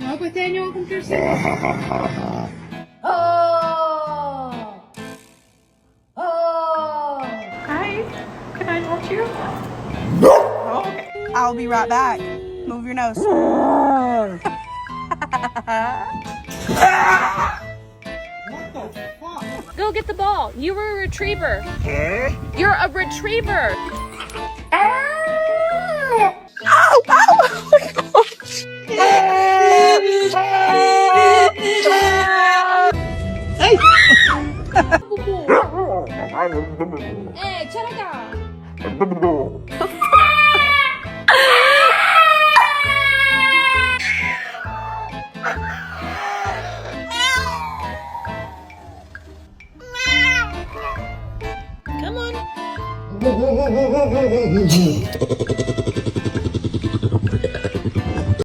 Oh, patayin niyo akong piercing. Oh! Oh! Hi, can I touch you? Oh, okay. I'll be right back. Move your nose. What the fuck? Go get the ball. You were a retriever. You're a retriever. Ow! Ow! Oh my gosh! Hey, Charaga. Come on.